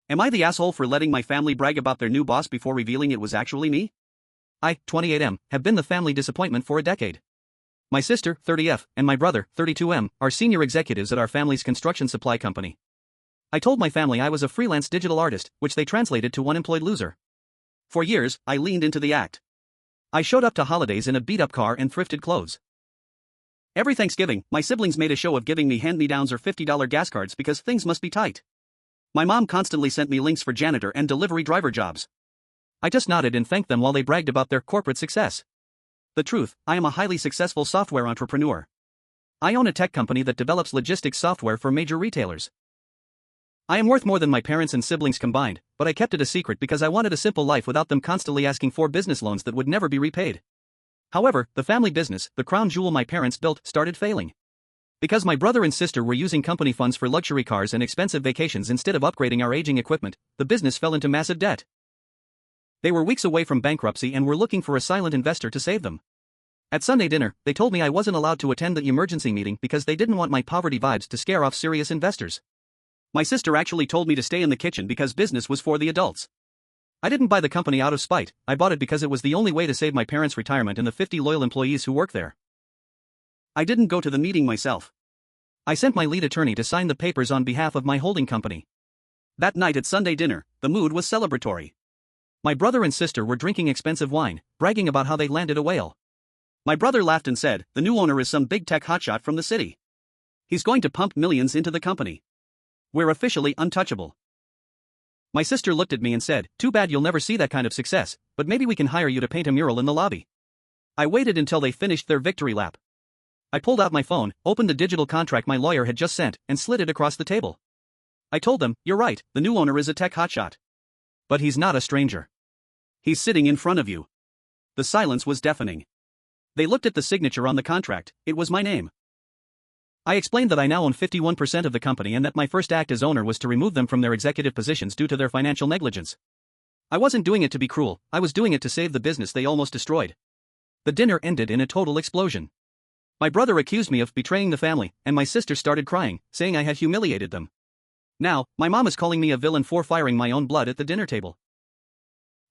Am I the asshole for letting my family brag about their new boss before revealing it was actually me? I, 28M, have been the family disappointment for a decade. My sister, 30F, and my brother, 32M, are senior executives at our family's construction supply company. I told my family I was a freelance digital artist, which they translated to unemployed loser. For years, I leaned into the act. I showed up to holidays in a beat-up car and thrifted clothes. Every Thanksgiving, my siblings made a show of giving me hand-me-downs or $50 gas cards because things must be tight. My mom constantly sent me links for janitor and delivery driver jobs. I just nodded and thanked them while they bragged about their corporate success. The truth, I am a highly successful software entrepreneur. I own a tech company that develops logistics software for major retailers. I am worth more than my parents and siblings combined, but I kept it a secret because I wanted a simple life without them constantly asking for business loans that would never be repaid. However, the family business, the crown jewel my parents built, started failing. Because my brother and sister were using company funds for luxury cars and expensive vacations instead of upgrading our aging equipment, the business fell into massive debt. They were weeks away from bankruptcy and were looking for a silent investor to save them. At Sunday dinner, they told me I wasn't allowed to attend the emergency meeting because they didn't want my poverty vibes to scare off serious investors. My sister actually told me to stay in the kitchen because business was for the adults. I didn't buy the company out of spite, I bought it because it was the only way to save my parents' retirement and the 50 loyal employees who work there. I didn't go to the meeting myself. I sent my lead attorney to sign the papers on behalf of my holding company. That night at Sunday dinner, the mood was celebratory. My brother and sister were drinking expensive wine, bragging about how they landed a whale. My brother laughed and said, "The new owner is some big tech hotshot from the city. He's going to pump millions into the company. We're officially untouchable." My sister looked at me and said, "Too bad you'll never see that kind of success, but maybe we can hire you to paint a mural in the lobby." I waited until they finished their victory lap. I pulled out my phone, opened the digital contract my lawyer had just sent, and slid it across the table. I told them, "You're right, the new owner is a tech hotshot. But he's not a stranger. He's sitting in front of you." The silence was deafening. They looked at the signature on the contract. It was my name. I explained that I now own 51% of the company and that my first act as owner was to remove them from their executive positions due to their financial negligence. I wasn't doing it to be cruel, I was doing it to save the business they almost destroyed. The dinner ended in a total explosion. My brother accused me of betraying the family, and my sister started crying, saying I had humiliated them. Now, my mom is calling me a villain for firing my own blood at the dinner table.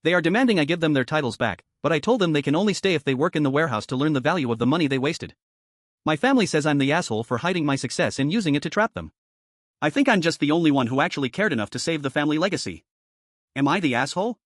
They are demanding I give them their titles back, but I told them they can only stay if they work in the warehouse to learn the value of the money they wasted. My family says I'm the asshole for hiding my success and using it to trap them. I think I'm just the only one who actually cared enough to save the family legacy. Am I the asshole?